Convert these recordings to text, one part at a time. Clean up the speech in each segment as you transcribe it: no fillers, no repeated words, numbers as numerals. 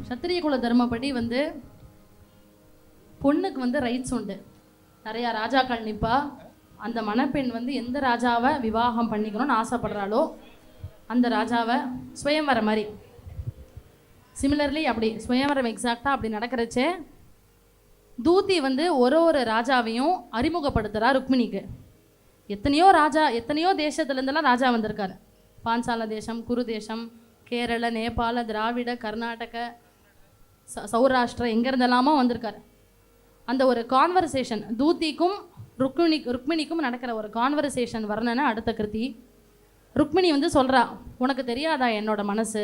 சத்திரிய குல தர்மப்படி வந்து பொண்ணுக்கு வந்து ரைட்ஸ் உண்டு. நிறையா ராஜாக்கள் நிற்பா. அந்த மணப்பெண் வந்து எந்த ராஜாவை விவாகம் பண்ணிக்கணும்னு ஆசைப்படுறாளோ அந்த ராஜாவை சுயம்வரம் மாதிரி சிமிலர்லி அப்படி சுயம்வரம் எக்ஸாக்டாக அப்படி நடக்கிறச்சே தூதி வந்து ஒரு ராஜாவையும் அறிமுகப்படுத்துகிறா ருக்மிணிக்கு. எத்தனையோ தேசத்துலேருந்தெல்லாம் ராஜா வந்திருக்காரு. பாஞ்சால தேசம், குரு தேசம், கேரள, நேபாள, திராவிட, கர்நாடக, சௌராஷ்டிரா, எங்கேருந்தெல்லாமோ வந்திருக்காரு. அந்த ஒரு கான்வர்சேஷன் தூத்திக்கும் ருக்மிணிக்கும் நடக்கிற ஒரு கான்வர்சேஷன் வர்ணனை அடுத்த கிருதி. ருக்மிணி வந்து சொல்கிறா, உனக்கு தெரியாதா என்னோட மனசு,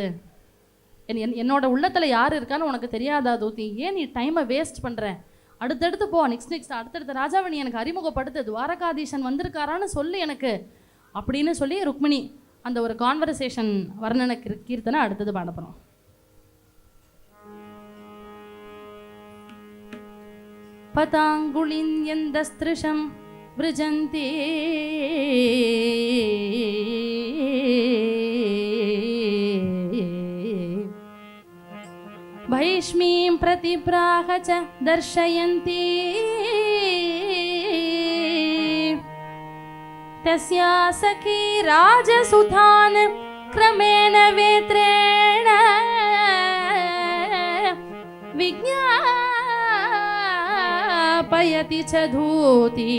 என்னோட உள்ளத்தில் யார் இருக்கான்னு உனக்கு தெரியாதா தூத்தி? ஏன் நீ டைமை வேஸ்ட் பண்ணுற? அடுத்தடுத்து போ, நெக்ஸ்ட் அடுத்தடுத்த ராஜாவை நீ எனக்கு அறிமுகப்படுத்து, துவாரகாதீசன் வந்திருக்காரான்னு சொல்லு எனக்கு அப்படின்னு சொல்லி ருக்மிணி அந்த ஒரு கான்வர்சேஷன் வர்ணனை கீர்த்தனை அடுத்தது பாட போகிறோம். பதாங்குளின்யந்தஸ்திருஷம் விருஜந்தி भैष्मीं प्रतिप्राह च दर्शयन्ति तस्या सखी राजसुतान् क्रमेण वेत्रेण विज्ञापयति च धूति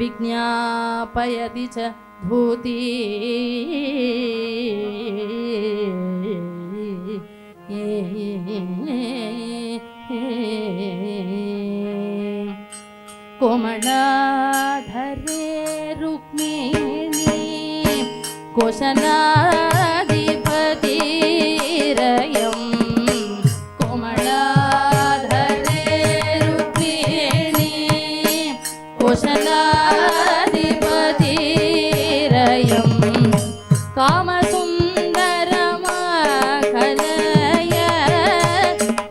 विज्ञापयति च धूति कोमलाधरे रुक्मिणी कोशलाधिपतिरयम् कोमलाधरे रुक्मिणी कोशलाधिपतिरयम् कामसुन्दरमाकलय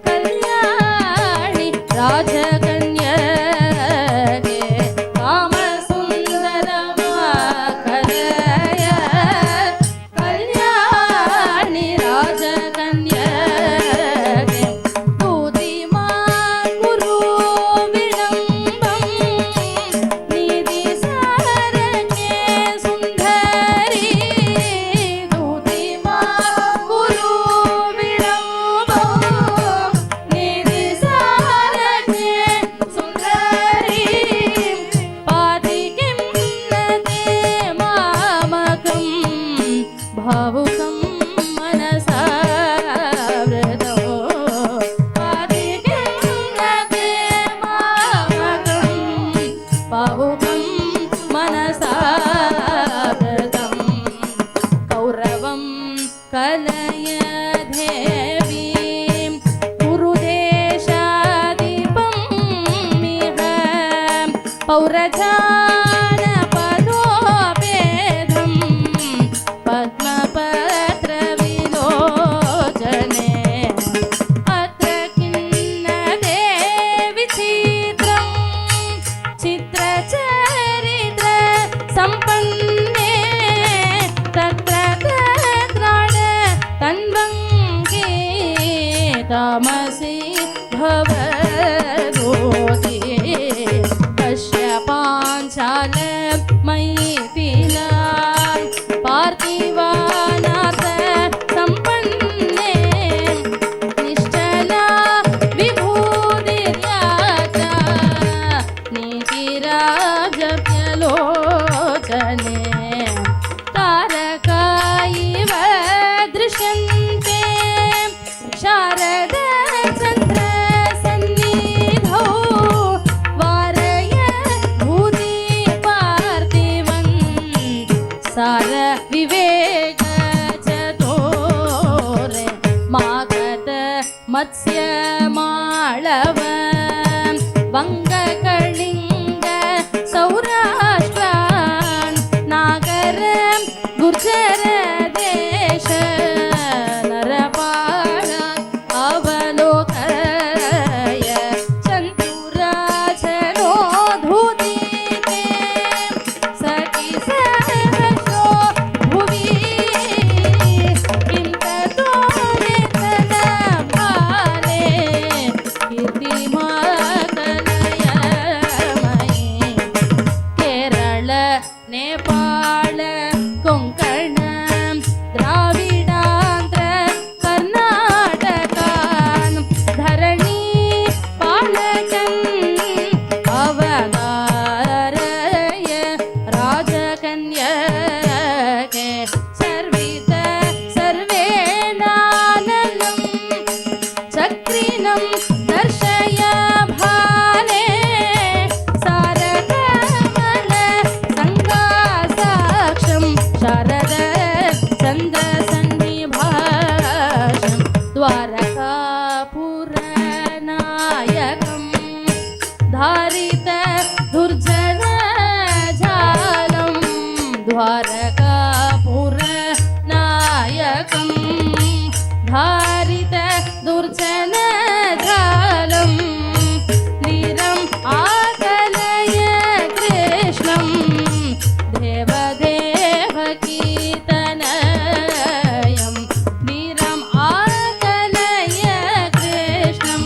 कल्याणि राजकन्यके कामसुन्दरमाकलय कल्याणि राजकन्यके स्तुतिमा कुरु विलम्बं निधिसारके सुन्दरी स्तुतिमा कुरु विलम्बं निधिसारके सुन्दरी पातिकिं नते मामकं भावुकं मनसा वृतो पातिकिं नते मामकं भावुकं मनसा वृतं कौरवं कलय देवीं कुरुदेशाधिपं मिह पौरजानपदोपेदं पद्मपत्रविलोचने अत्र किन्नदे विचित्रं चित्रचरित्र सम्पन्ने तत्र तत्राण तन्वङ्गे तामसि भवदोति पश्य पाञ्चाल मैथिला पार्थिवानाथ सम्पन्ने निश्चला विभूतिर्याता नीतिराजव्यलोचने तारका इव दृश्यन्ते शारद चन्द्र सन्निधौ वारय भूति पार्थिवन् सार विवेक चतुरे मागध मत्स्य माळव वङ्गकलिङ्ग सौराष्ट्रान् नागर गुर्जर देश नरपाल अवलोकय चन्तुराजनो धूतिते सखि सहर्षो भुवि पुस्तकं धारित दुर्जन जालं नीरम् आकलय कृष्णं देवदेवकीर्तनयं नीरम् आकलय कृष्णं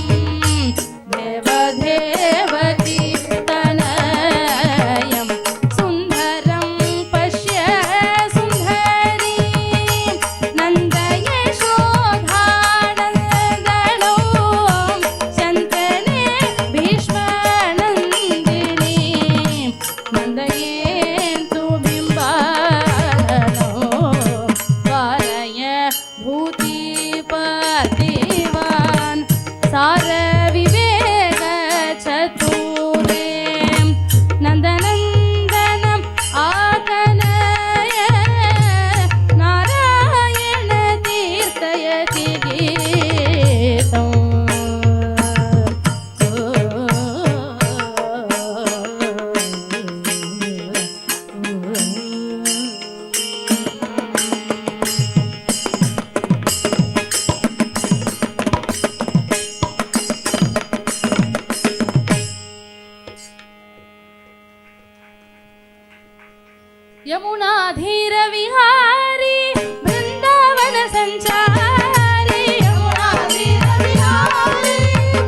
देवदेवकीर्तनयं सुन्दरं पश्य सुन्दरी नन्दयशोधानन्दनो शन्तने भीष्मनन्दिनी नन्दयेन्तु बिम्बानो वारय भूतिपतिवान् सारविवेक चतुरे नन्दनन्दनम् आकलय नारायण तीर्थयति गीतम् यमुनाधीर विहारी वृंदावन संचारी यमुनाधीर विहारी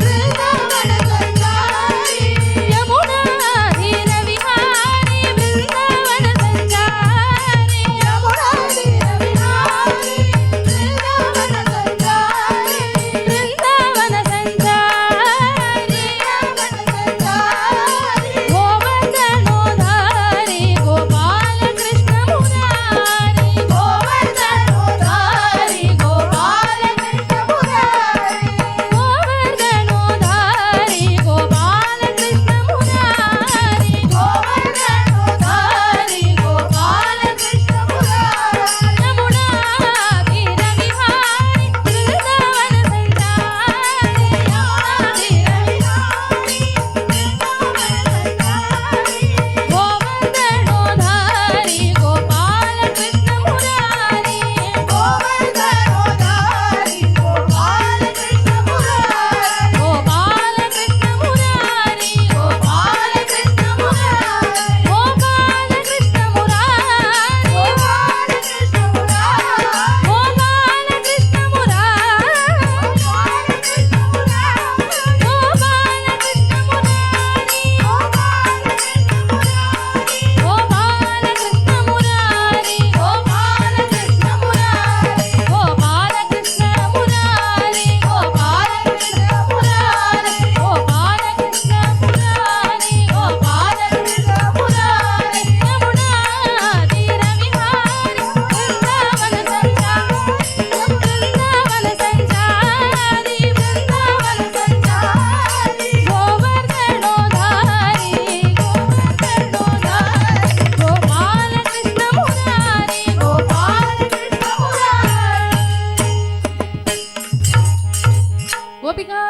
वृंदावन संचारी यमुनाधीर विहारी वृंदावन संचारी यमुनाधीर विहारी वृंदावन संचारी वृंदावन संचारी गोवर्धनोधारी गोपाल कृष्ण मुरारी गोवर्धनोधारी गोपाल कृष्ण मुरारी गोवर्धनोधारी गोपाल कृष्ण मुरारी गोवर्धनोधारी गोपाल कृष्ण मुरारी यमुनाधीर विहारी वृंदावन संचारी यमुनाधीर विहारी गोवर्धनोधारी गोपाल कृष्ण मुरारी गोवर्धनोधारी गोपाल कृष्ण मुरारी गोपाल कृष्ण मुरारी गोपाल कृष्ण मुरारी गोपाल कृष्ण मुरारी गोपाल कृष्ण मुरारी गोपाल कृष्ण मुरारी गोपाल कृष्ण मुरारी गोपाल कृष्ण मुरारी गोपाल कृष्ण मुरारी गोपाल कृष्ण मुरारी गोपाल कृष्ण मुरारी गोपाल कृष्ण मुरारी गोपाल कृष्ण मुरारी गोपाल कृष्ण मुरारी गोपाल कृष्ण मुरारी यमुनाधीर विहारी वृंदावन संचारी वृंदावन संचारी वृंदावन संचारी गोवर्धनोधारी गोवर्धनोधारी गोपाल कृष्ण मुरारी गोपाल कृष्ण मुरारी गोपिका